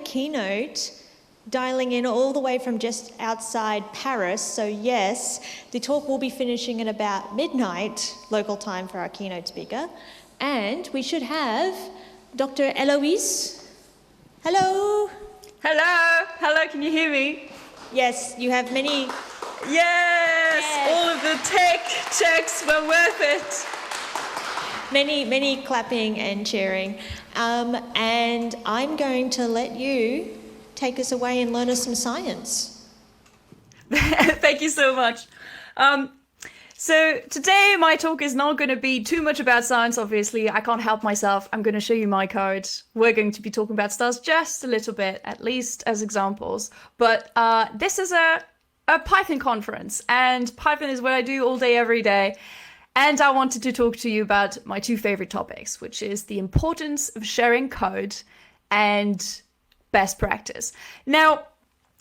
Keynote dialing in all the way from just outside Paris. So yes, the talk will be finishing at about midnight local time for our keynote speaker. And we should have Dr. Héloïse. Hello. Hello. Hello, can you hear me? Yes, you have many. Yes, all of the tech checks were worth it. Many clapping and cheering. And I'm going to let you take us away and learn us some science. Thank you so much. So today my talk is not going to be too much about science, obviously. I can't help myself. I'm going to show you my code. We're going to be talking about stars just a little bit, at least as examples. But this is a Python conference, and Python is what I do all day, every day. And I wanted to talk to you about my two favorite topics, which is the importance of sharing code and best practice. Now,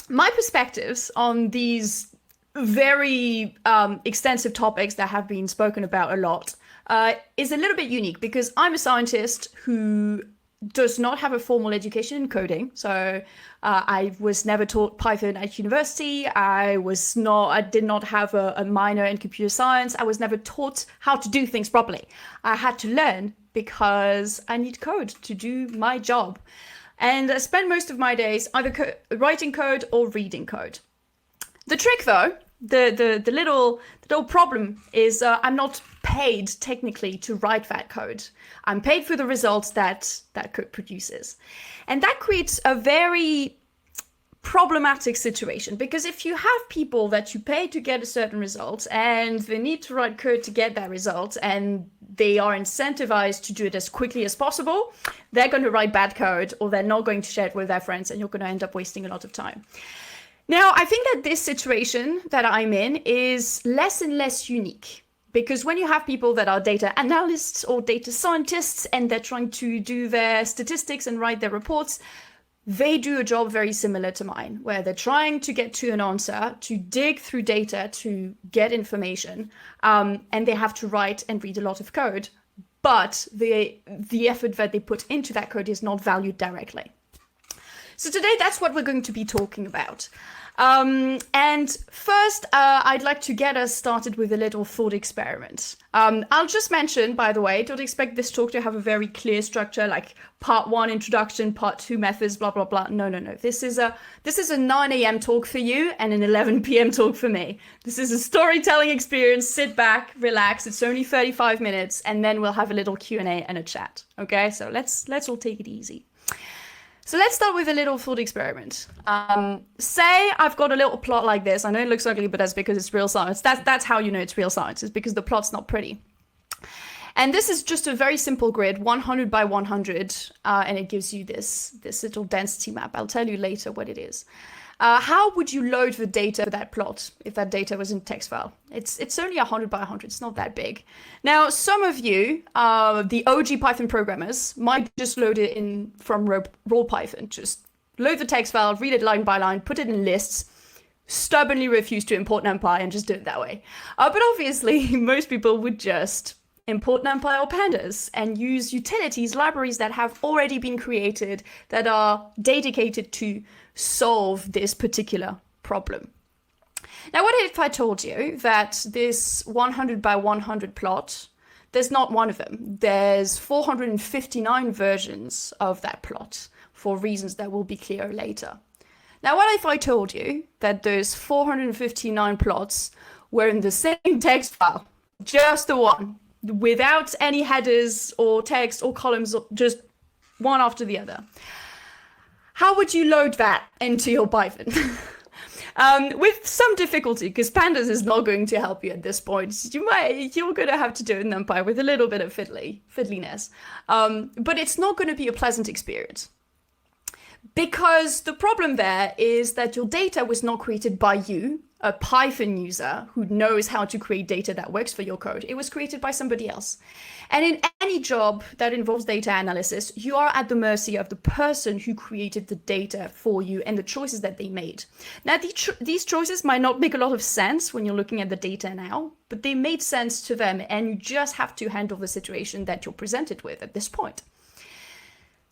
my perspectives on these very extensive topics that have been spoken about a lot is a little bit unique because I'm a scientist who does not have a formal education in coding. So I was never taught Python at university. I did not have a minor in computer science. I was never taught how to do things properly. I had to learn because I need code to do my job. And I spend most of my days either writing code or reading code. The trick though, the little problem is I'm not paid technically to write that code. I'm paid for the results that code produces. And that creates a very problematic situation, because if you have people that you pay to get a certain result and they need to write code to get that result and they are incentivized to do it as quickly as possible, they're going to write bad code or they're not going to share it with their friends and you're going to end up wasting a lot of time. Now, I think that this situation that I'm in is less and less unique, because when you have people that are data analysts or data scientists and they're trying to do their statistics and write their reports, they do a job very similar to mine, where they're trying to get to an answer, to dig through data, to get information, and they have to write and read a lot of code, but the effort that they put into that code is not valued directly. So today, that's what we're going to be talking about. And first, I'd like to get us started with a little thought experiment. I'll just mention, by the way, don't expect this talk to have a very clear structure, like part 1 introduction, part 2 methods, blah, blah, blah. No. This is a 9 a.m. talk for you and an 11 p.m. talk for me. This is a storytelling experience. Sit back, relax. It's only 35 minutes, and then we'll have a little Q&A and a chat. Okay, so let's all take it easy. So let's start with a little thought experiment. Say I've got a little plot like this. I know it looks ugly, but that's because it's real science. That's how you know it's real science, is because the plot's not pretty. And this is just a very simple grid, 100 by 100, and it gives you this little density map. I'll tell you later what it is. How would you load the data for that plot if that data was in a text file? It's only 100 by 100. It's not that big. Now, some of you, the OG Python programmers, might just load it in from raw Python. Just load the text file, read it line by line, put it in lists, stubbornly refuse to import NumPy, and just do it that way. But obviously, most people would just import NumPy or pandas and use utilities, libraries that have already been created that are dedicated to solve this particular problem. Now, what if I told you that this 100 by 100 plot, there's not one of them. There's 459 versions of that plot for reasons that will be clear later. Now, what if I told you that those 459 plots were in the same text file, just the one, without any headers or text or columns, just one after the other? How would you load that into your Python? With some difficulty, because pandas is not going to help you at this point. You're going to have to do it in NumPy with a little bit of fiddliness. But it's not going to be a pleasant experience. Because the problem there is that your data was not created by you, a Python user who knows how to create data that works for your code. It was created by somebody else. And in any job that involves data analysis, you are at the mercy of the person who created the data for you and the choices that they made. Now, these choices might not make a lot of sense when you're looking at the data now, but they made sense to them, and you just have to handle the situation that you're presented with at this point.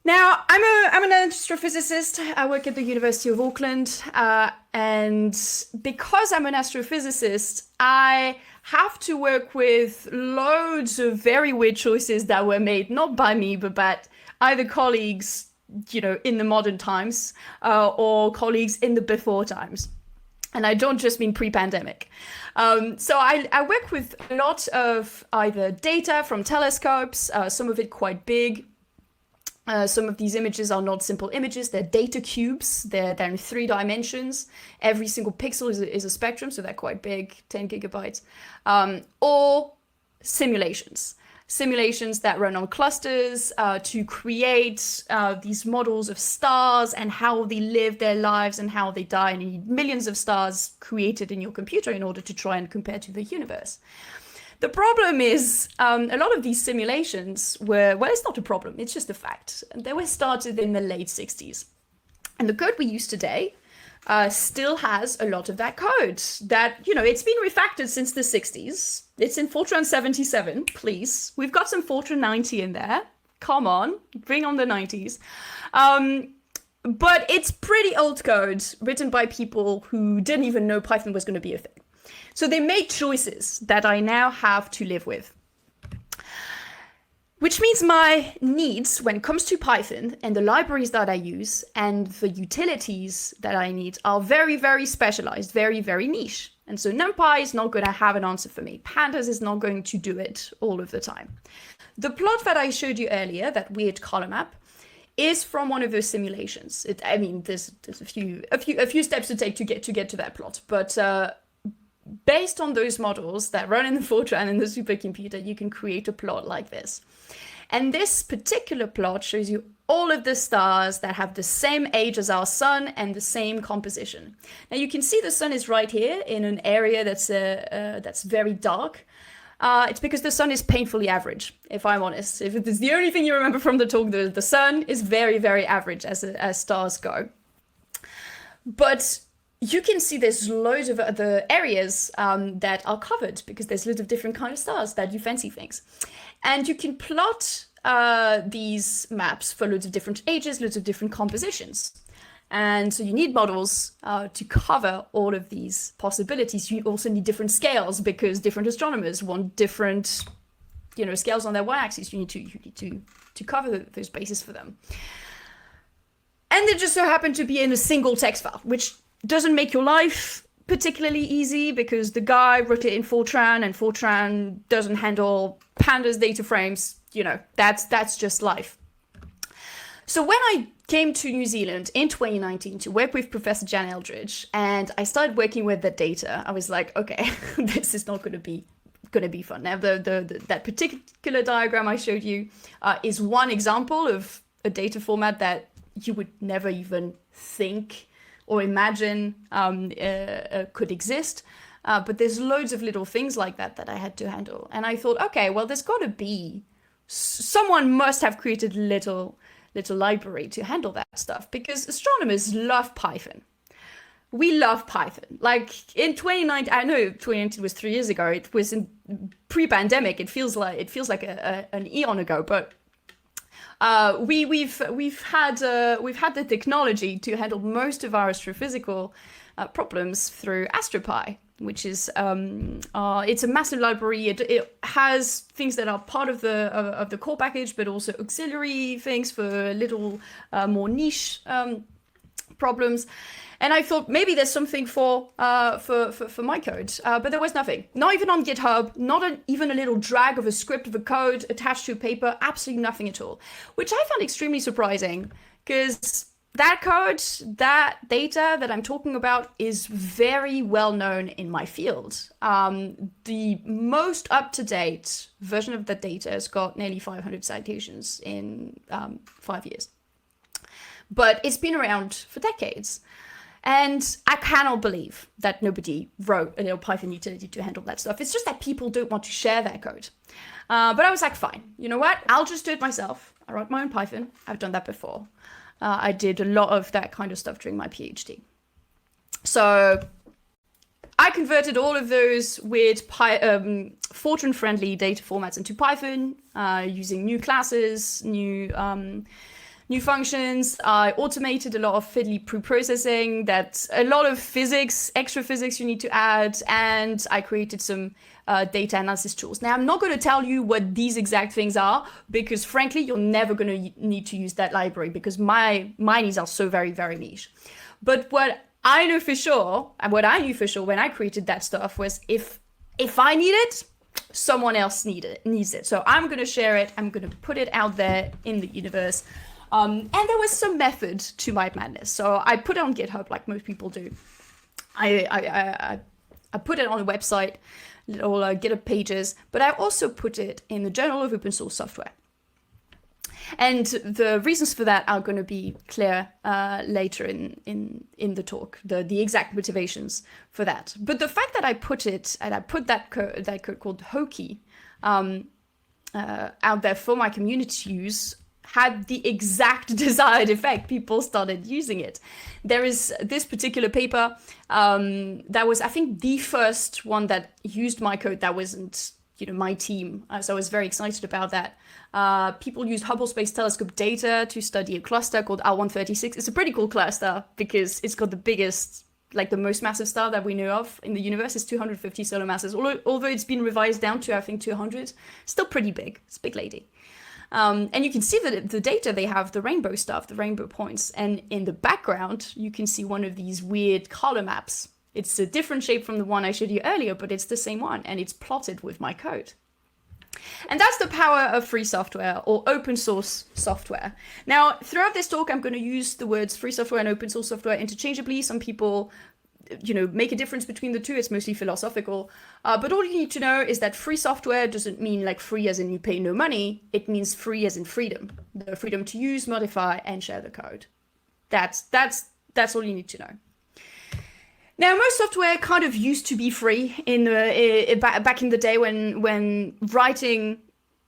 Now, I'm an astrophysicist. I work at the University of Auckland, and because I'm an astrophysicist, I have to work with loads of very weird choices that were made not by me, but by either colleagues, in the modern times, or colleagues in the before times. And I don't just mean pre-pandemic. So I work with a lot of either data from telescopes, some of it quite big. Some of these images are not simple images, they're data cubes, they're in 3 dimensions. Every single pixel is a spectrum, so they're quite big, 10 gigabytes. Or simulations. Simulations that run on clusters to create these models of stars and how they live their lives and how they die. And you need millions of stars created in your computer in order to try and compare to the universe. The problem is a lot of these simulations were, well, it's not a problem, it's just a fact. They were started in the late 60s. And the code we use today still has a lot of that code that, it's been refactored since the 60s. It's in Fortran 77, please. We've got some Fortran 90 in there. Come on, bring on the 90s. But it's pretty old code written by people who didn't even know Python was going to be a thing. So they made choices that I now have to live with. Which means my needs when it comes to Python and the libraries that I use and the utilities that I need are very, very specialized, very, very niche. And so NumPy is not going to have an answer for me. Pandas is not going to do it all of the time. The plot that I showed you earlier, that weird column map, is from one of those simulations. There's a few steps to take to get to that plot, but based on those models that run in the Fortran and the supercomputer, you can create a plot like this. And this particular plot shows you all of the stars that have the same age as our sun and the same composition. Now you can see the sun is right here in an area that's very dark. It's because the sun is painfully average, if I'm honest. If it's the only thing you remember from the talk, the sun is very, very average as stars go. But you can see there's loads of other areas that are covered because there's loads of different kind of stars that do fancy things. And you can plot these maps for loads of different ages, loads of different compositions. And so you need models to cover all of these possibilities. You also need different scales because different astronomers want different, scales on their y-axis. You need to cover those bases for them. And they just so happen to be in a single text file, which doesn't make your life particularly easy because the guy wrote it in Fortran and Fortran doesn't handle pandas data frames. That's just life. So when I came to New Zealand in 2019 to work with Professor Jan Eldridge and I started working with the data, I was like, okay, this is not going to be fun. Now that particular diagram I showed you is one example of a data format that you would never even think or imagine could exist. But there's loads of little things like that I had to handle. And I thought, okay, well, there's got to be, someone must have created a little library to handle that stuff because astronomers love Python. We love Python. Like in 2019, I know 2019 was 3 years ago. It was in pre-pandemic. It feels like an eon ago, but we've had the technology to handle most of our astrophysical problems through AstroPy, which is it's a massive library. It has things that are part of the core package, but also auxiliary things for little more niche problems. And I thought maybe there's something for my code, but there was nothing. Not even on GitHub, even a little drag of a script of a code attached to a paper, absolutely nothing at all. Which I found extremely surprising because that code, that data that I'm talking about is very well known in my field. The most up-to-date version of that data has got nearly 500 citations in 5 years. But it's been around for decades. And I cannot believe that nobody wrote a little Python utility to handle that stuff. It's just that people don't want to share their code. But I was like, fine, you know what? I'll just do it myself. I wrote my own Python. I've done that before. I did a lot of that kind of stuff during my PhD. So I converted all of those weird Fortran-friendly data formats into Python using new classes, new new functions. I automated a lot of fiddly pre-processing, that's a lot of physics, extra physics you need to add, and I created some data analysis tools. Now, I'm not going to tell you what these exact things are, because frankly, you're never going to need to use that library, because my needs are so very, very niche. But what I know for sure, and what I knew for sure when I created that stuff was if I need it, someone else needs it. So I'm going to share it. I'm going to put it out there in the universe. And there was some method to my madness. So I put it on GitHub like most people do. I put it on a website, little GitHub pages, but I also put it in the Journal of Open Source Software. And the reasons for that are going to be clear later in the talk, the exact motivations for that. But the fact that I put it, and I put that code called Hokey out there for my community to use, had the exact desired effect. People started using it. There is this particular paper that was, I think, the first one that used my code that wasn't, my team. So I was very excited about that. People use Hubble Space Telescope data to study a cluster called R136. It's a pretty cool cluster because it's got the biggest, the most massive star that we know of in the universe. It's 250 solar masses. Although it's been revised down to, I think, 200. Still pretty big. It's a big lady. And you can see that the data, they have the rainbow stuff, the rainbow points. And in the background, you can see one of these weird color maps. It's a different shape from the one I showed you earlier, but it's the same one, and it's plotted with my code. And that's the power of free software or open source software. Now, throughout this talk, I'm going to use the words free software and open source software interchangeably. Some people, make a difference between the two. It's mostly philosophical. But all you need to know is that free software doesn't mean free as in you pay no money. It means free as in freedom. The freedom to use, modify, and share the code. That's all you need to know. Now, most software kind of used to be free back in the day when writing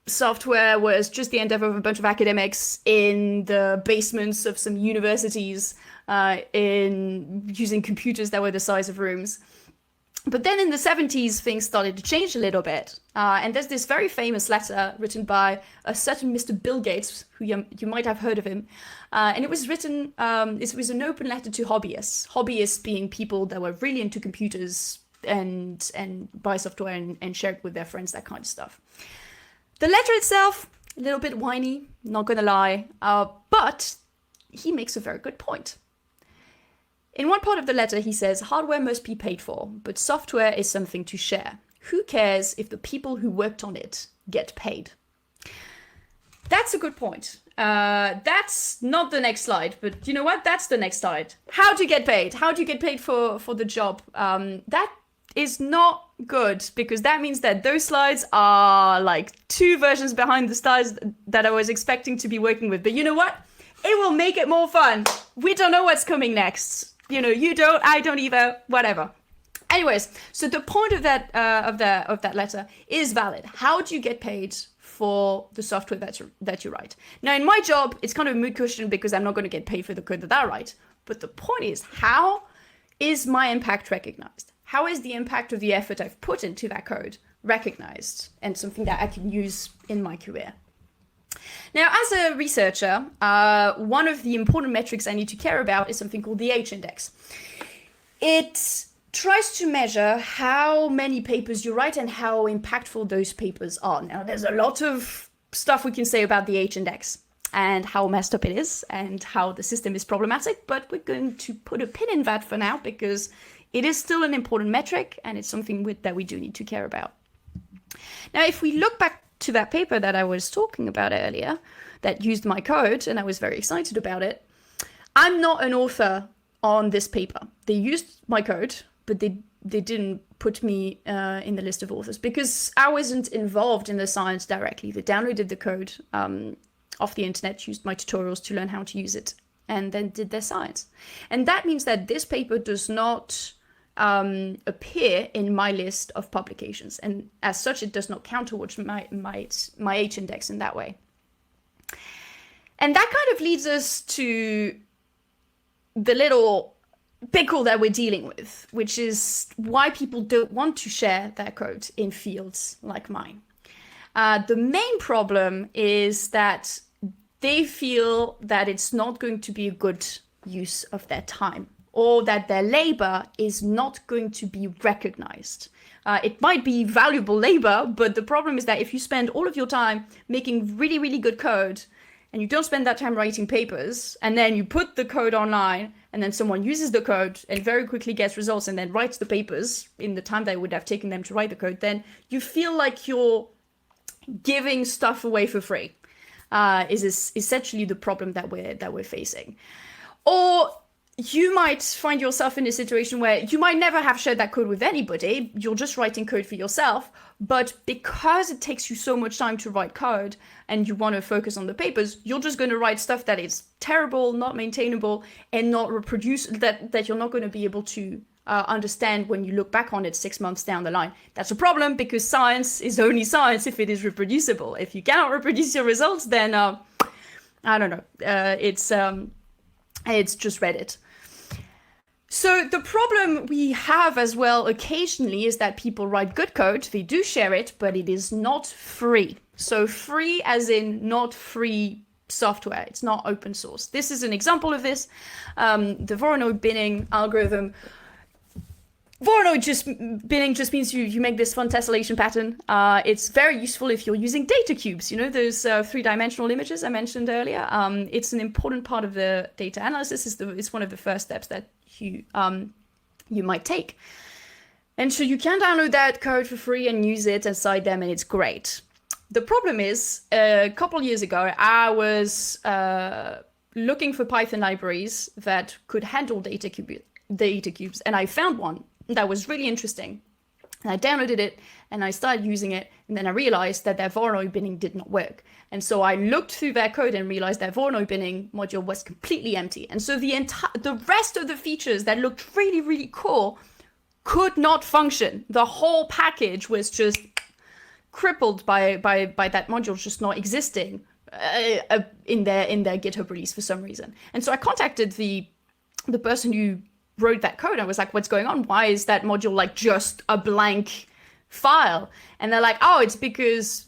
software was just the endeavor of a bunch of academics in the basements of some universities in using computers that were the size of rooms. But then in the 70s, things started to change a little bit. And there's this very famous letter written by a certain Mr. Bill Gates, who you might have heard of him. And it was written, it was an open letter to hobbyists being people that were really into computers and buy software and share it with their friends, that kind of stuff. The letter itself, a little bit whiny, not gonna lie, but he makes a very good point. In one part of the letter, he says, hardware must be paid for, but software is something to share. Who cares if the people who worked on it get paid? That's a good point. That's not the next slide, but you know what? That's the next slide. How do you get paid? How do you get paid for the job? That is not good, because that means that those slides are two versions behind the slides that I was expecting to be working with. But you know what? It will make it more fun. We don't know what's coming next. You don't, I don't either, whatever. Anyways, so the point of that letter is valid. How do you get paid for the software that you write? Now, in my job, it's kind of a moot question because I'm not going to get paid for the code that I write. But the point is, how is my impact recognized? How is the impact of the effort I've put into that code recognized and something that I can use in my career? Now, as a researcher, one of the important metrics I need to care about is something called the H-index. It tries to measure how many papers you write and how impactful those papers are. Now, there's a lot of stuff we can say about the H-index and how messed up it is and how the system is problematic, but we're going to put a pin in that for now because it is still an important metric and it's something that we do need to care about. Now, if we look back to that paper that I was talking about earlier, that used my code, and I was very excited about it, I'm not an author on this paper. They used my code, but they didn't put me in the list of authors because I wasn't involved in the science directly. They downloaded the code off the internet, used my tutorials to learn how to use it, and then did their science. And that means that this paper does not appear in my list of publications, and as such it does not count towards my H-index in that way. And that kind of leads us to the little pickle that we're dealing with, which is why people don't want to share their code in fields like mine. The main problem is that they feel that it's not going to be a good use of their time, or that their labor is not going to be recognized. It might be valuable labor, but the problem is that if you spend all of your time making really, really good code, and you don't spend that time writing papers, and then you put the code online, and then someone uses the code and very quickly gets results and then writes the papers in the time that it would have taken them to write the code, then you feel like you're giving stuff away for free. Is essentially the problem that we're facing. Or you might find yourself in a situation where you might never have shared that code with anybody. You're just writing code for yourself, but because it takes you so much time to write code and you want to focus on the papers, you're just going to write stuff that is terrible, not maintainable, and not reproduce, that you're not going to be able to understand when you look back on it 6 months down the line. That's a problem, because science is only science if it is reproducible. If you cannot reproduce your results, then I don't know. It's just Reddit. So the problem we have as well occasionally is that people write good code, they do share it, but it is not free. So free as in not free software. It's not open source. This is an example of this. The Voronoi binning algorithm. Voronoi binning just means you make this fun tessellation pattern. It's very useful if you're using data cubes, you know, those three-dimensional images I mentioned earlier. It's an important part of the data analysis. It's one of the first steps that you might take. And so you can download that code for free and use it and cite them, and it's great. The problem is, a couple years ago, I was looking for Python libraries that could handle data cubes, and I found one that was really interesting. And I downloaded it and I started using it, and then I realized that their Voronoi binning did not work. And so I looked through their code and realized their Voronoi binning module was completely empty. And so the rest of the features that looked really, really cool could not function. The whole package was just crippled by that module just not existing in their GitHub release for some reason. And so I contacted the person who wrote that code. I was like, what's going on? Why is that module like just a blank file? And they're like, oh, it's because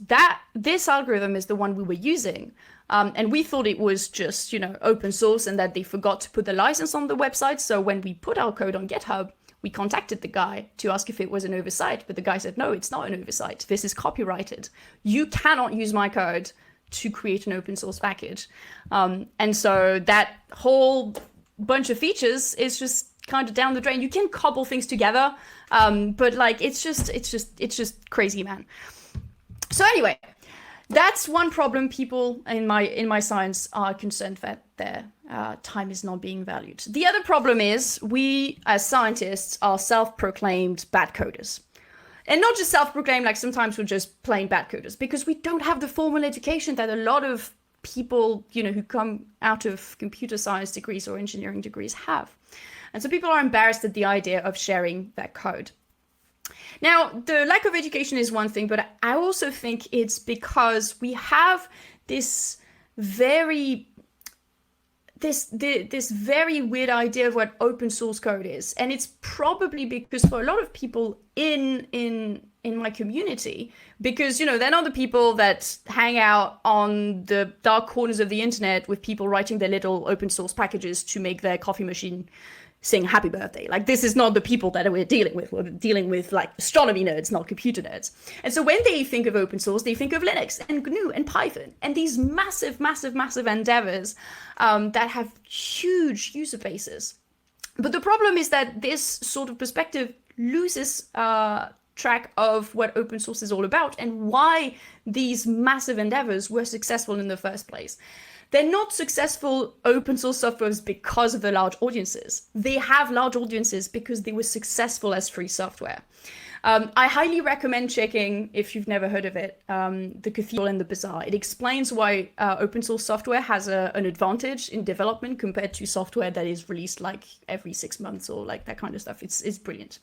this algorithm is the one we were using. And we thought it was just, open source, and that they forgot to put the license on the website. So when we put our code on GitHub, we contacted the guy to ask if it was an oversight. But the guy said, no, it's not an oversight. This is copyrighted. You cannot use my code to create an open source package. And so that whole bunch of features is just kind of down the drain. You can cobble things together, but like it's just crazy, man. So anyway, that's one problem. People in my science are concerned that their time is not being valued. The other problem is we as scientists are self-proclaimed bad coders. And not just self-proclaimed, like sometimes we're just plain bad coders, because we don't have the formal education that a lot of people, who come out of computer science degrees or engineering degrees have. And so people are embarrassed at the idea of sharing their code. Now, the lack of education is one thing, but I also think it's because we have this very weird idea of what open source code is. And it's probably because for a lot of people in my community, because, they're not the people that hang out on the dark corners of the internet with people writing their little open source packages to make their coffee machine sing happy birthday. Like, this is not the people that we're dealing with. We're dealing with like astronomy nerds, not computer nerds. And so when they think of open source, they think of Linux and GNU and Python and these massive endeavors that have huge user bases. But the problem is that this sort of perspective loses track of what open source is all about and why these massive endeavors were successful in the first place. They're not successful open source softwares because of the large audiences. They have large audiences because they were successful as free software. I highly recommend checking, if you've never heard of it, The Cathedral and the Bazaar. It explains why open source software has an advantage in development compared to software that is released like every 6 months or like that kind of stuff. It's brilliant.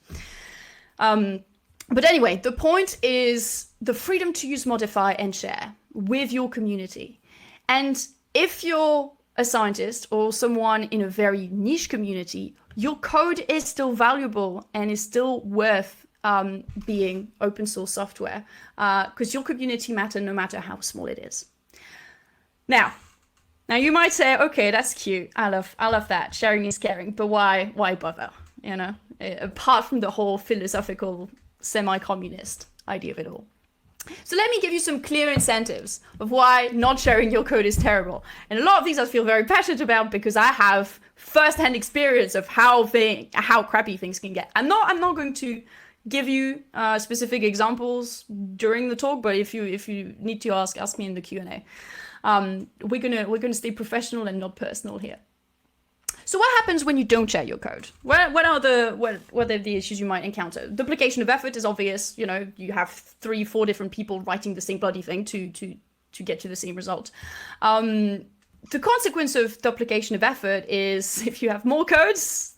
But anyway, the point is the freedom to use, modify, and share with your community. And if you're a scientist or someone in a very niche community, your code is still valuable and is still worth being open source software because your community matters no matter how small it is. Now, Now you might say, okay, that's cute. I love that. Sharing is caring, but why bother? You know, apart from the whole philosophical semi-communist idea of it all. So let me give you some clear incentives of why not sharing your code is terrible. And a lot of these I feel very passionate about because I have first-hand experience of how crappy things can get. I'm not going to give you specific examples during the talk, but if you need to ask me in the Q&A. We're gonna stay professional and not personal here. So what happens when you don't share your code? What are the issues you might encounter? Duplication of effort is obvious. You know, you have 3-4 different people writing the same bloody thing to get to the same result. The consequence of duplication of effort is if you have more codes,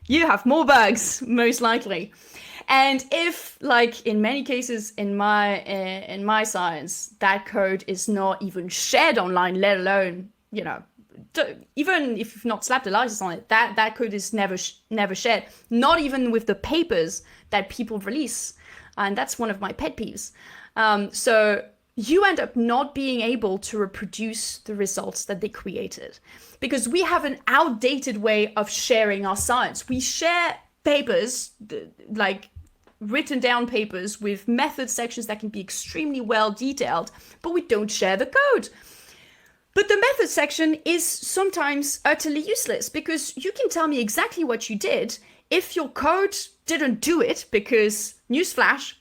you have more bugs, most likely. And if, like in many cases in my science, that code is not even shared online, let alone, you know, even if you've not slapped a license on it, that code is never shared, not even with the papers that people release. And that's one of my pet peeves. So you end up not being able to reproduce the results that they created because we have an outdated way of sharing our science. We share papers, like written down papers with method sections that can be extremely well detailed, but we don't share the code. But the method section is sometimes utterly useless because you can tell me exactly what you did if your code didn't do it, because newsflash,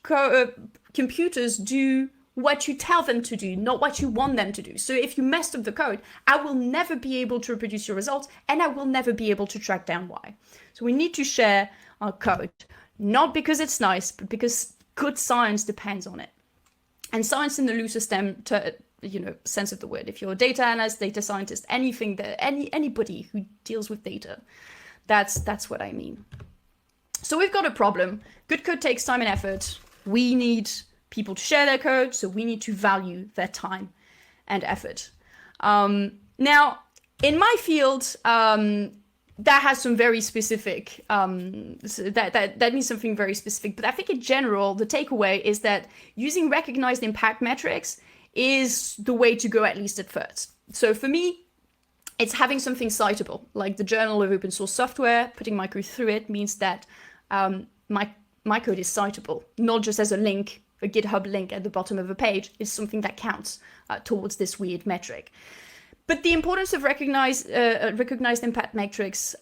computers do what you tell them to do, not what you want them to do. So if you messed up the code, I will never be able to reproduce your results and I will never be able to track down why. So we need to share our code, not because it's nice, but because good science depends on it. And science in the loosest sense of the word. If you're a data analyst, data scientist, anything that anybody who deals with data, that's what I mean. So we've got a problem. Good code takes time and effort. We need people to share their code, so we need to value their time and effort. Now, in my field, that has some very specific, that means something very specific. But I think in general, the takeaway is that using recognized impact metrics is the way to go, at least at first. So for me, it's having something citable, like the Journal of Open Source Software. Putting my code through it means that my code is citable, not just as a link, a GitHub link at the bottom of a page. Is something that counts towards this weird metric. But the importance of recognized impact metrics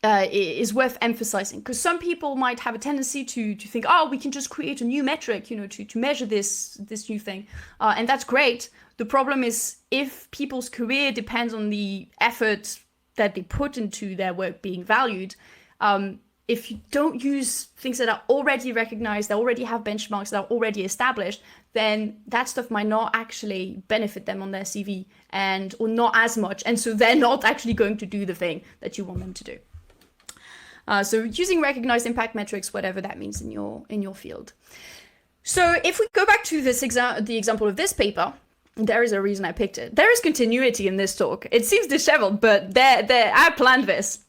is worth emphasizing, because some people might have a tendency to think, oh, we can just create a new metric, to measure this new thing, and that's great. The problem is if people's career depends on the effort that they put into their work being valued. If you don't use things that are already recognized, that already have benchmarks, that are already established, then that stuff might not actually benefit them on their CV or not as much. And so they're not actually going to do the thing that you want them to do. So using recognized impact metrics, whatever that means in your field. So if we go back to the example of this paper, there is a reason I picked it. There is continuity in this talk. It seems disheveled, but I planned this.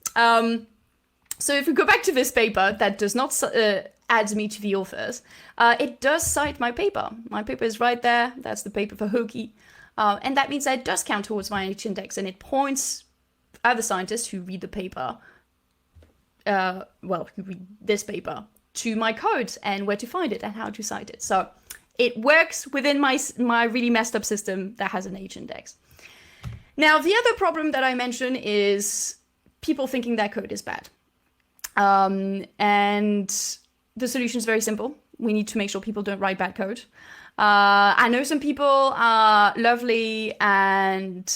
So if we go back to this paper that does not add me to the authors, it does cite my paper. My paper is right there. That's the paper for Hoki. And that means that it does count towards my H-index, and it points other scientists who read the paper, who read this paper, to my code and where to find it and how to cite it. So it works within my really messed up system that has an H-index. Now, the other problem that I mentioned is people thinking their code is bad. And the solution is very simple. We need to make sure people don't write bad code. I know some people are lovely and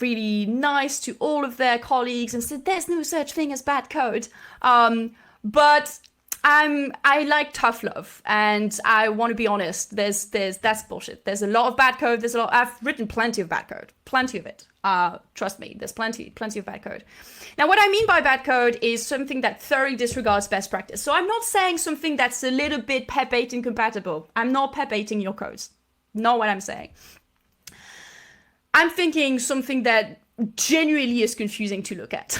really nice to all of their colleagues and said there's no such thing as bad code. But I like tough love, and I want to be honest. That's bullshit. There's a lot of bad code. I've written plenty of bad code, plenty of it. Trust me, there's plenty of bad code. Now, what I mean by bad code is something that thoroughly disregards best practice. So I'm not saying something that's a little bit PEP8 incompatible. I'm not PEP8ing your codes. Not what I'm saying. I'm thinking something that genuinely is confusing to look at.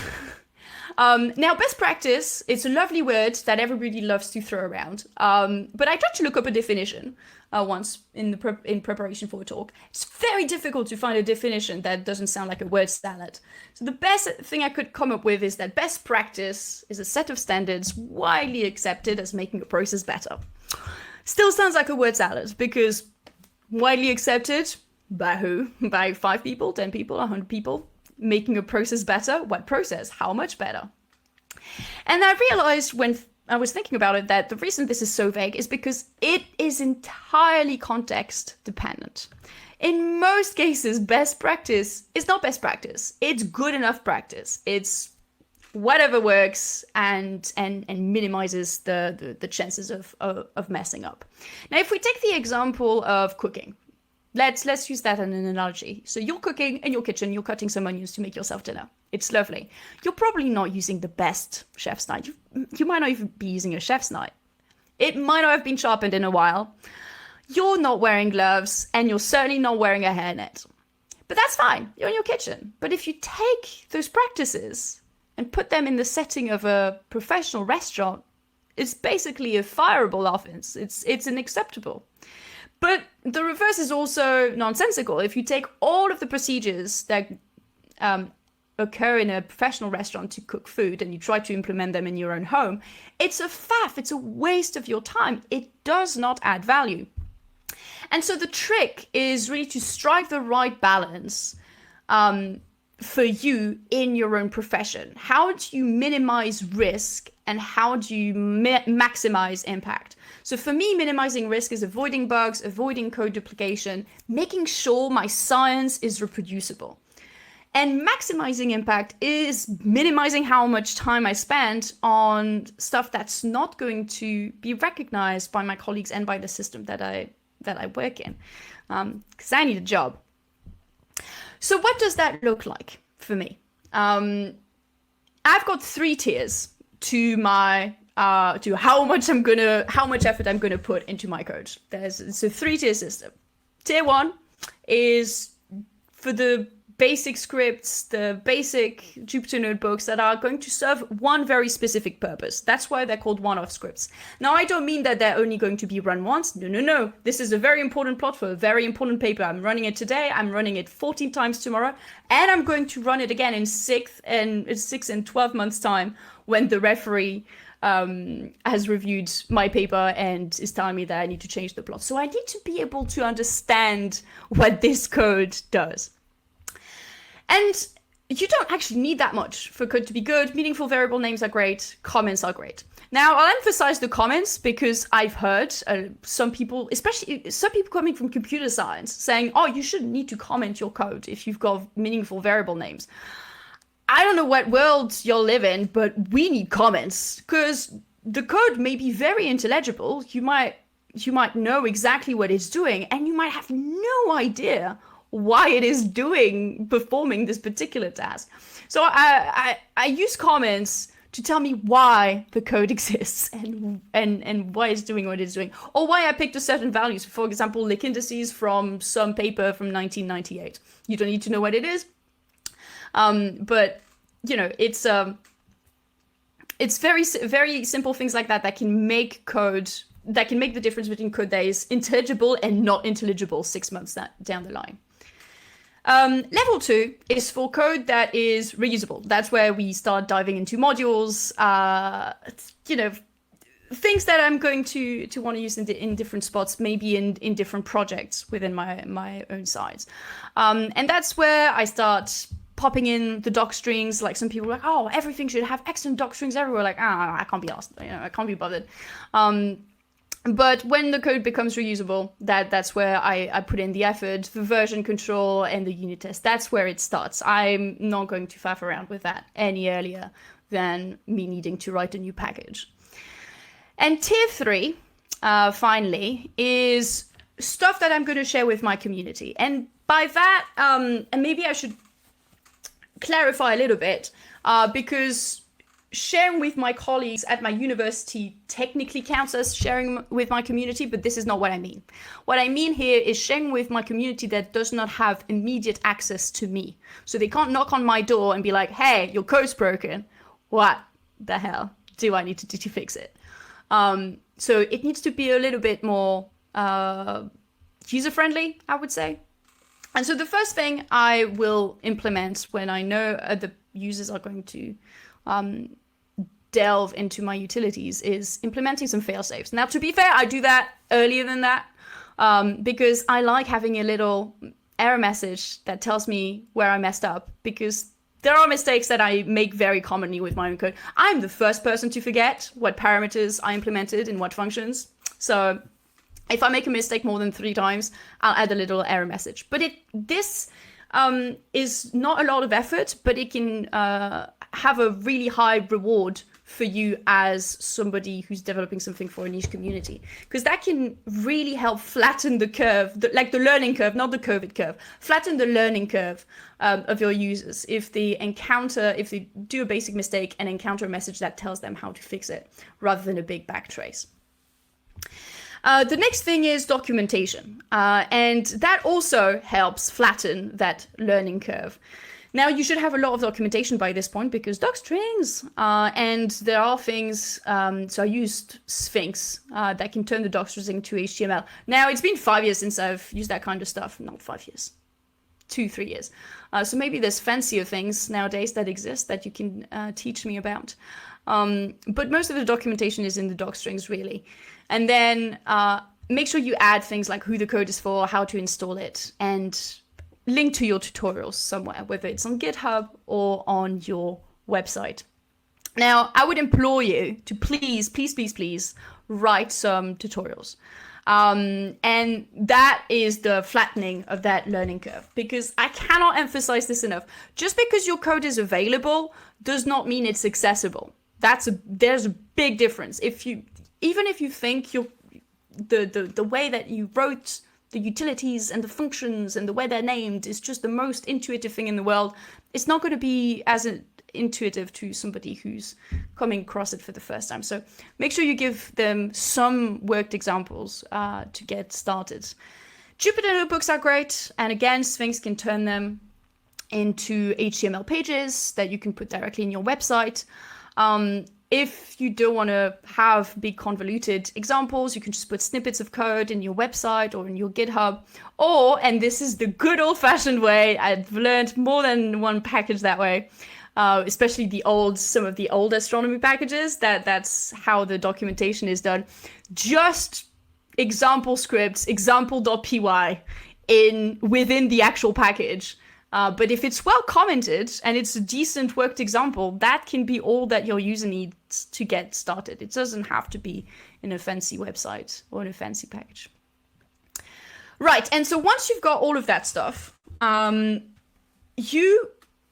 Now, best practice, it's a lovely word that everybody loves to throw around. But I tried to look up a definition once in preparation for a talk. It's very difficult to find a definition that doesn't sound like a word salad. So the best thing I could come up with is that best practice is a set of standards widely accepted as making a process better. Still sounds like a word salad because widely accepted by who? By 5 people, 10 people, 100 people? Making a process better? What process? How much better? And I realized when I was thinking about it that the reason this is so vague is because it is entirely context dependent. In most cases, best practice is not best practice. It's good enough practice. It's whatever works and minimizes the chances of messing up. Now, if we take the example of cooking, let's use that as an analogy. So you're cooking in your kitchen, you're cutting some onions to make yourself dinner. It's lovely. You're probably not using the best chef's knife. You might not even be using a chef's knife. It might not have been sharpened in a while. You're not wearing gloves, and you're certainly not wearing a hairnet. But that's fine. You're in your kitchen. But if you take those practices and put them in the setting of a professional restaurant, it's basically a fireable offense. It's unacceptable. But the reverse is also nonsensical. If you take all of the procedures that occur in a professional restaurant to cook food and you try to implement them in your own home, it's a faff. It's a waste of your time. It does not add value. And so the trick is really to strike the right balance for you in your own profession. How do you minimize risk and how do you maximize impact? So for me, minimizing risk is avoiding bugs, avoiding code duplication, making sure my science is reproducible. And maximizing impact is minimizing how much time I spend on stuff that's not going to be recognized by my colleagues and by the system that I work in, because I need a job. So what does that look like for me? I've got 3 tiers to my to how much effort I'm gonna put into my code. It's a 3-tier system. Tier 1 is for the basic scripts, the basic Jupyter notebooks that are going to serve one very specific purpose. That's why they're called one-off scripts. Now, I don't mean that they're only going to be run once. No. This is a very important plot for a very important paper. I'm running it today. I'm running it 14 times tomorrow. And I'm going to run it again in 6 and 12 months time when the referee has reviewed my paper and is telling me that I need to change the plot. So I need to be able to understand what this code does. And you don't actually need that much for code to be good. Meaningful variable names are great. Comments are great. Now, I'll emphasize the comments because I've heard some people, especially some people coming from computer science, saying, oh, you shouldn't need to comment your code if you've got meaningful variable names. I don't know what world you'll live in, but we need comments because the code may be very intelligible. You might know exactly what it's doing, and you might have no idea why it is performing this particular task. So I use comments to tell me why the code exists and why it's doing what it's doing, or why I picked a certain value. So for example, lick indices from some paper from 1998. You don't need to know what it is, but you know, it's very, very simple things like that can make code, that can make the difference between code that is intelligible and not intelligible 6 months down the line. Level 2 is for code that is reusable. That's where we start diving into modules, things that I'm going to want to use in different spots, maybe in different projects within my own sites. And that's where I start popping in the doc strings. Like some people are like, oh, everything should have excellent doc strings everywhere. Like, I can't be asked, I can't be bothered. But when the code becomes reusable, that's where I put in the effort, the version control, and the unit test. That's where it starts. I'm not going to faff around with that any earlier than me needing to write a new package. And tier 3, finally, is stuff that I'm going to share with my community. And by that, and maybe I should clarify a little bit, because sharing with my colleagues at my university technically counts as sharing with my community, but this is not what I mean. What I mean here is sharing with my community that does not have immediate access to me. So they can't knock on my door and be like, hey, your code's broken. what the hell do I need to do to fix it? So it needs to be a little bit more user-friendly, I would say. And so the first thing I will implement when I know the users are going to delve into my utilities is implementing some fail-safes. Now, to be fair, I do that earlier than that because I like having a little error message that tells me where I messed up, because there are mistakes that I make very commonly with my own code. I'm the first person to forget what parameters I implemented in what functions. So if I make a mistake more than 3 times, I'll add a little error message. But this is not a lot of effort, but it can have a really high reward for you as somebody who's developing something for a niche community, because that can really help flatten the curve, like the learning curve, not the COVID curve, flatten the learning curve of your users if they do a basic mistake and encounter a message that tells them how to fix it rather than a big backtrace. The next thing is documentation, and that also helps flatten that learning curve. Now, you should have a lot of documentation by this point because docstrings, and there are things, so I used Sphinx that can turn the docstring to HTML. Now, it's been 5 years since I've used that kind of stuff, not 5 years, 2-3 years. So maybe there's fancier things nowadays that exist that you can teach me about. But most of the documentation is in the docstrings, really. And then make sure you add things like who the code is for, how to install it, and link to your tutorials somewhere, whether it's on GitHub or on your website. Now, I would implore you to please write some tutorials. And that is the flattening of that learning curve, because I cannot emphasize this enough. Just because your code is available does not mean it's accessible. There's a big difference. Even if you think the way that you wrote the utilities and the functions and the way they're named is just the most intuitive thing in the world, it's not going to be as intuitive to somebody who's coming across it for the first time. So make sure you give them some worked examples to get started. Jupyter notebooks are great, and again, Sphinx can turn them into HTML pages that you can put directly in your website. If you don't want to have big convoluted examples, you can just put snippets of code in your website or in your GitHub. Or, and this is the good old-fashioned way, I've learned more than one package that way, especially some of the old astronomy packages, that's how the documentation is done. Just example scripts, example.py within the actual package. But if it's well commented and it's a decent worked example, that can be all that your user needs to get started. It doesn't have to be in a fancy website or in a fancy package. Right, and so once you've got all of that stuff, you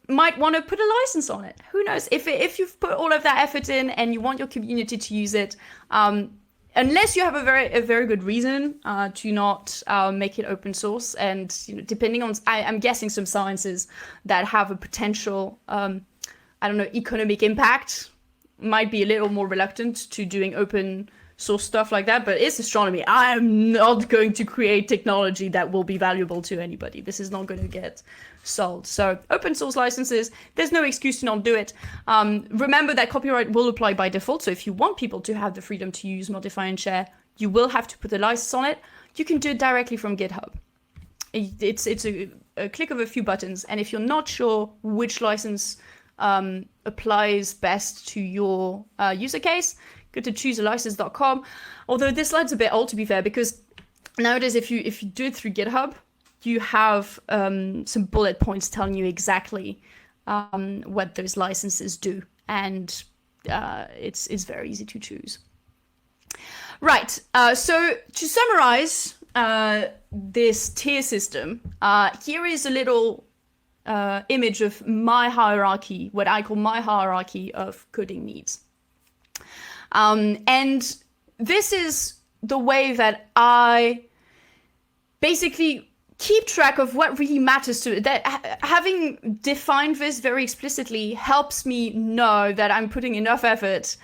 might want to put a license on it. Who knows? If you've put all of that effort in and you want your community to use it, unless you have a very good reason to not make it open source, and depending on, I'm guessing some sciences that have a potential, economic impact might be a little more reluctant to doing open source stuff like that. But it's astronomy. I am not going to create technology that will be valuable to anybody. This is not going to get sold. So open source licenses, there's no excuse to not do it. Remember that copyright will apply by default. So if you want people to have the freedom to use, modify, and share, you will have to put a license on it. You can do it directly from GitHub. It's a click of a few buttons. And if you're not sure which license applies best to your user case, go to choosealicense.com. Although this slide's a bit old, to be fair, because nowadays if you do it through GitHub, you have some bullet points telling you exactly what those licenses do, and it's very easy to choose. Right, so to summarize this tier system, here is a little image of my hierarchy, what I call my hierarchy of coding needs. And this is the way that I basically keep track of what really matters to it. That having defined this very explicitly helps me know that I'm putting enough effort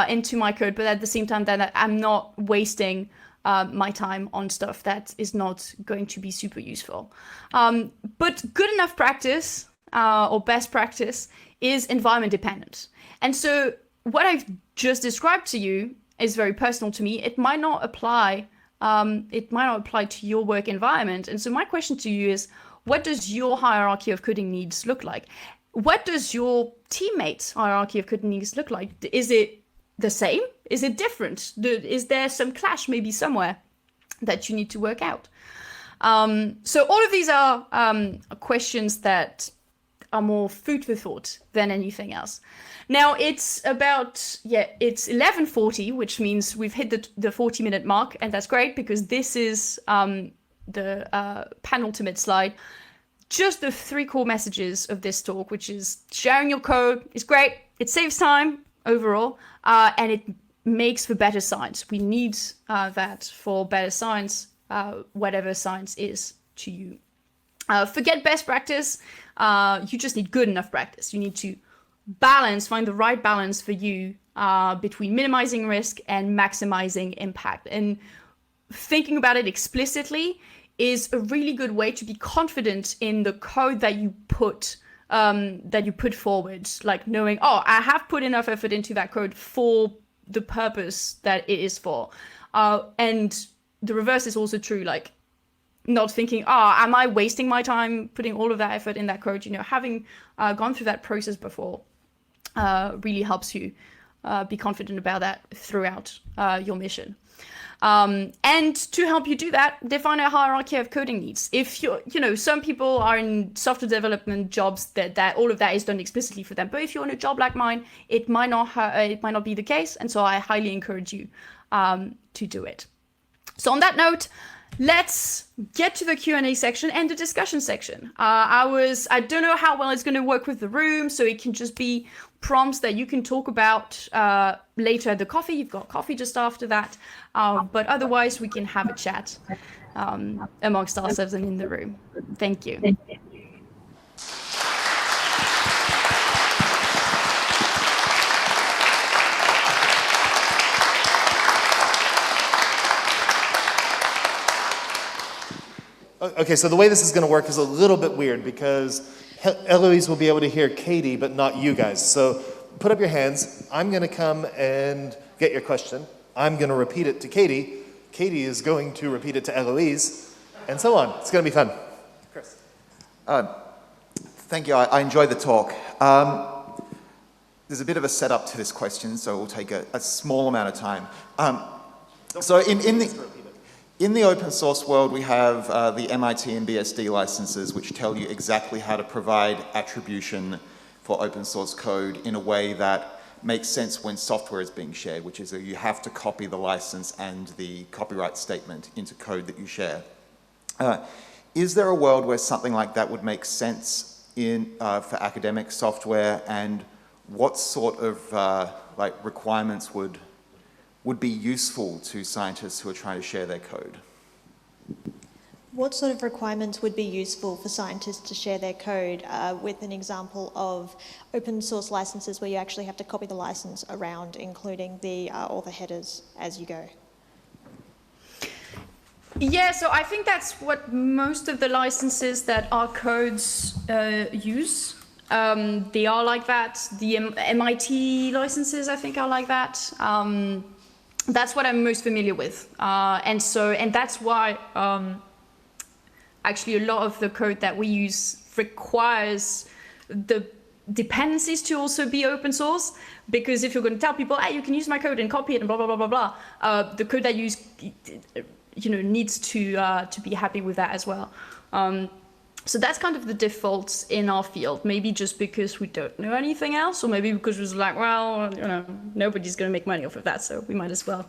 into my code, but at the same time that I'm not wasting my time on stuff that is not going to be super useful. But good enough practice or best practice is environment dependent. And so what I've just described to you is very personal to me. It might not apply. It might not apply to your work environment. And so my question to you is, what does your hierarchy of coding needs look like? What does your teammates' hierarchy of coding needs look like? Is it the same? Is it different? Is there some clash maybe somewhere that you need to work out? So all of these are questions that are more food for thought than anything else. Now it's about, it's 11:40, which means we've hit the 40-minute mark, and that's great because this is the penultimate slide. Just the 3 core messages of this talk, which is sharing your code is great, it saves time overall, and it makes for better science. We need that for better science, whatever science is to you. Forget best practice, you just need good enough practice. You need to find the right balance for you between minimizing risk and maximizing impact. And thinking about it explicitly is a really good way to be confident in the code that you put forward, like knowing, oh, I have put enough effort into that code for the purpose that it is for. And the reverse is also true, like not thinking, am I wasting my time putting all of that effort in that code? Having gone through that process before really helps you be confident about that throughout your mission. And to help you do that, define a hierarchy of coding needs. If some people are in software development jobs that all of that is done explicitly for them. But if you're in a job like mine, it might not be the case. And so I highly encourage you to do it. So on that note, let's get to the Q&A section and the discussion section. I don't know how well it's going to work with the room, so it can just be prompts that you can talk about later at the coffee. You've got coffee just after that. But otherwise, we can have a chat amongst ourselves and in the room. Thank you. Okay, so the way this is going to work is a little bit weird because Héloïse will be able to hear Katie, but not you guys. So put up your hands. I'm going to come and get your question. I'm going to repeat it to Katie. Katie is going to repeat it to Héloïse, and so on. It's going to be fun. Chris. Thank you. I enjoyed the talk. There's a bit of a setup to this question, so it will take a small amount of time. So in the open source world, we have the MIT and BSD licenses, which tell you exactly how to provide attribution for open source code in a way that makes sense when software is being shared, which is that you have to copy the license and the copyright statement into code that you share. Is there a world where something like that would make sense for academic software, and what sort of requirements would be useful to scientists who are trying to share their code? What sort of requirements would be useful for scientists to share their code, with an example of open source licenses where you actually have to copy the license around, including all the headers as you go? Yeah, so I think that's what most of the licenses that our codes use. They are like that. The MIT licenses, I think, are like that. That's what I'm most familiar with, and that's why actually a lot of the code that we use requires the dependencies to also be open source, because if you're going to tell people, hey, you can use my code and copy it and blah blah blah blah blah, the code that you use, needs to be happy with that as well. So that's kind of the default in our field, maybe just because we don't know anything else, or maybe because we're like, well, nobody's going to make money off of that, so we might as well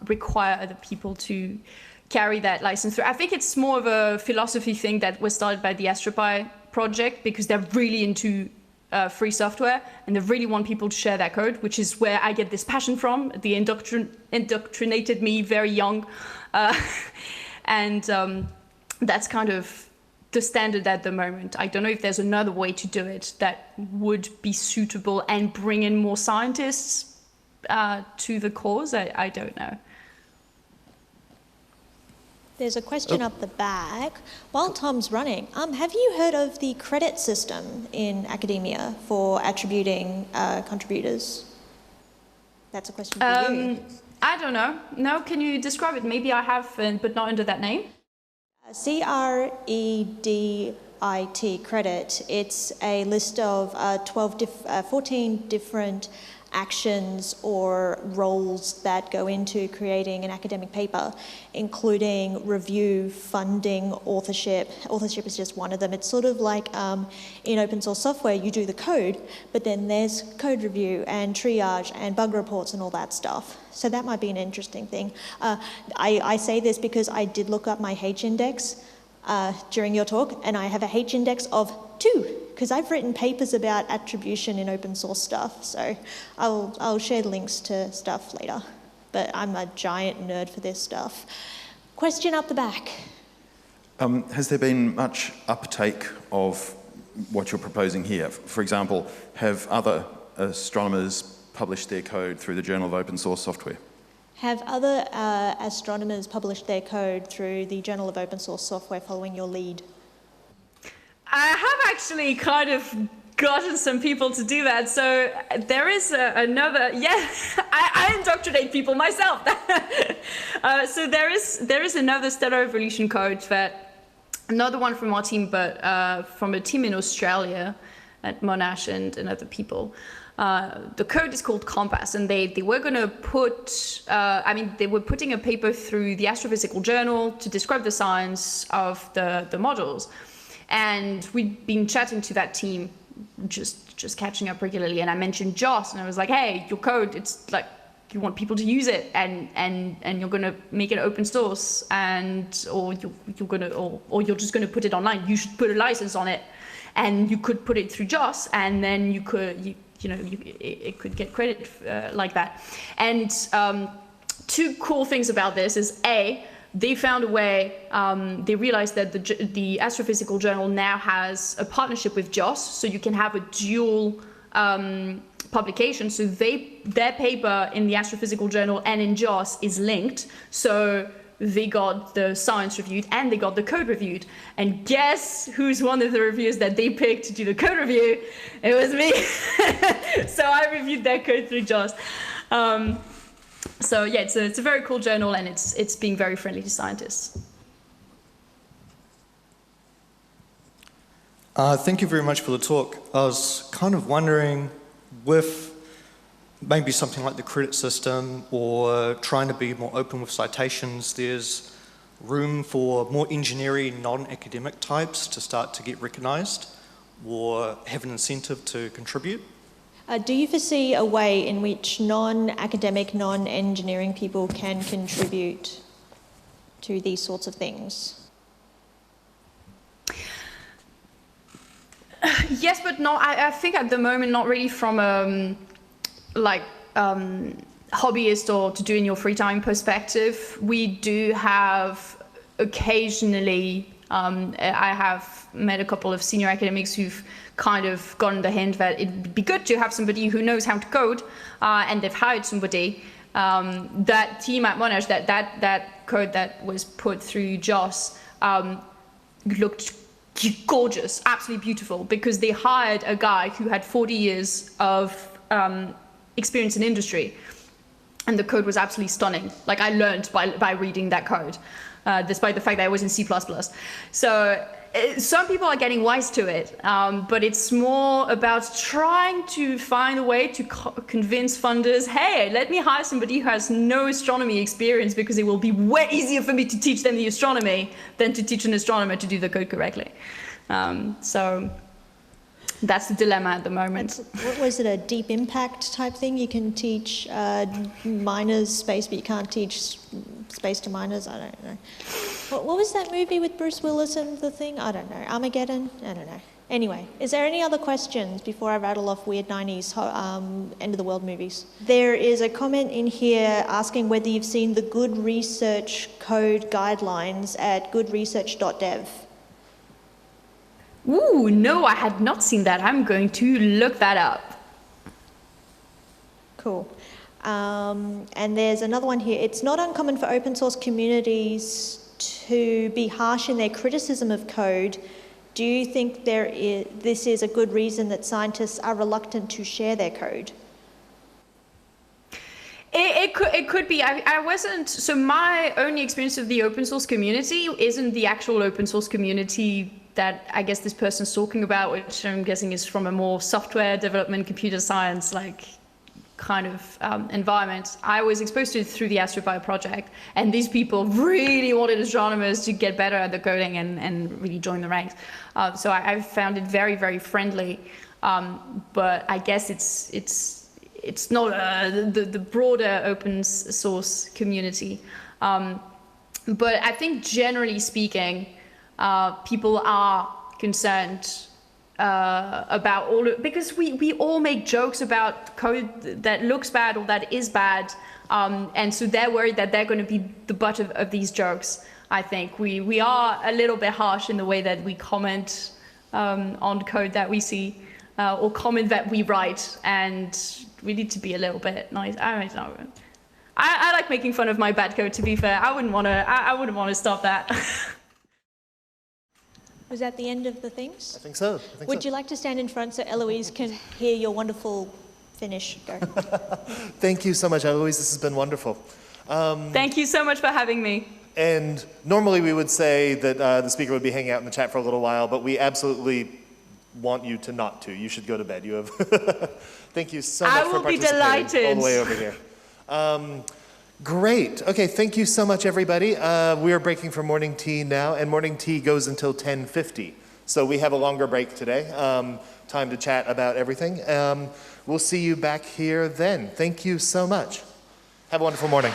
require other people to carry that license through. I think it's more of a philosophy thing that was started by the AstroPy project, because they're really into free software, and they really want people to share that code, which is where I get this passion from. They indoctrinated me very young, and that's kind of the standard at the moment. I don't know if there's another way to do it that would be suitable and bring in more scientists to the cause. I don't know. There's a question up the back. While Tom's running, have you heard of the credit system in academia for attributing contributors? That's a question for you. I don't know. No, can you describe it? Maybe I have, but not under that name. CREDIT, credit. It's a list of 14 different actions or roles that go into creating an academic paper, including review, funding, authorship. Authorship is just one of them. It's sort of like in open source software, you do the code, but then there's code review and triage and bug reports and all that stuff. So that might be an interesting thing. I say this because I did look up my H-index during your talk, and I have a H-index of 2, because I've written papers about attribution in open source stuff, so I'll share links to stuff later. But I'm a giant nerd for this stuff. Question up the back. Has there been much uptake of what you're proposing here? For example, have other astronomers published their code through the Journal of Open Source Software? Have other astronomers published their code through the Journal of Open Source Software following your lead? I have actually kind of gotten some people to do that. So there is another, I indoctrinate people myself. So there is another stellar evolution code that, not the one from our team, but from a team in Australia at Monash and other people. The code is called Compass, and they were going to put, they were putting a paper through the Astrophysical Journal to describe the science of the modules. And we'd been chatting to that team, just catching up regularly, and I mentioned JOS, and I was like, hey, your code, it's like, you want people to use it, and you're going to make it open source, or you're just going to put it online. You should put a license on it, and you could put it through JOS, and then it could get credit like that. And 2 cool things about this is they found a way, they realized that the Astrophysical Journal now has a partnership with JOS, so you can have a dual publication. So their paper in the Astrophysical Journal and in JOS is linked. So they got the science reviewed and they got the code reviewed. And guess who's one of the reviewers that they picked to do the code review? It was me. So I reviewed their code through JOS. So yeah, it's a very cool journal, and it's being very friendly to scientists. Thank you very much for the talk. I was kind of wondering, with maybe something like the credit system or trying to be more open with citations, there's room for more engineering, non-academic types to start to get recognized or have an incentive to contribute. Do you foresee a way in which non-academic, non-engineering people can contribute to these sorts of things? Yes, but no, I think at the moment not really from hobbyist or to do in your free time perspective. We do have occasionally, I have met a couple of senior academics who've kind of gotten the hint that it'd be good to have somebody who knows how to code, and they've hired somebody. That team at Monash, that code that was put through JOS looked gorgeous, absolutely beautiful, because they hired a guy who had 40 years of experience in industry, and the code was absolutely stunning. Like, I learned by reading that code, despite the fact that it was in C++. So some people are getting wise to it, but it's more about trying to find a way to convince funders, hey, let me hire somebody who has no astronomy experience, because it will be way easier for me to teach them the astronomy than to teach an astronomer to do the code correctly. So that's the dilemma at the moment. What was it, a deep impact type thing? You can teach miners space, but you can't teach space to miners? I don't know. What was that movie with Bruce Willis and the thing? I don't know. Armageddon? I don't know. Anyway, is there any other questions before I rattle off weird 90s end of the world movies? There is a comment in here asking whether you've seen the Good Research Code guidelines at goodresearch.dev. Ooh, no, I had not seen that. I'm going to look that up. Cool. And there's another one here. It's not uncommon for open source communities to be harsh in their criticism of code, do you think this is a good reason that scientists are reluctant to share their code? It could be. I wasn't, so my only experience of the open source community isn't the actual open source community that I guess this person's talking about, which I'm guessing is from a more software development, computer science, like kind of environment. I was exposed to it through the AstroPi project, and these people really wanted astronomers to get better at the coding and really join the ranks. So I found it very, very friendly, but I guess it's not the broader open source community. But I think generally speaking, people are concerned about all of, because we all make jokes about code that looks bad or that is bad, and so they're worried that they're going to be the butt of these jokes. I think we are a little bit harsh in the way that we comment on code that we see, or comment that we write, and we need to be a little bit nice. I don't know. I like making fun of my bad code, to be fair. I wouldn't want to stop that. Was that the end of the things? I think so. Would you like to stand in front so Héloïse can hear your wonderful finish? Go. Thank you so much, Héloïse. This has been wonderful. Thank you so much for having me. And normally we would say that the speaker would be hanging out in the chat for a little while, but we absolutely want you to not to. You should go to bed. You have. Thank you so much for participating. I will be delighted. All the way over here. Great. Okay, thank you so much, everybody. We are breaking for morning tea now, and morning tea goes until 10:50. So we have a longer break today. Time to chat about everything. We'll see you back here then. Thank you so much. Have a wonderful morning.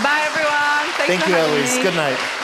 Bye, everyone. Thank you, Héloïse. Good night.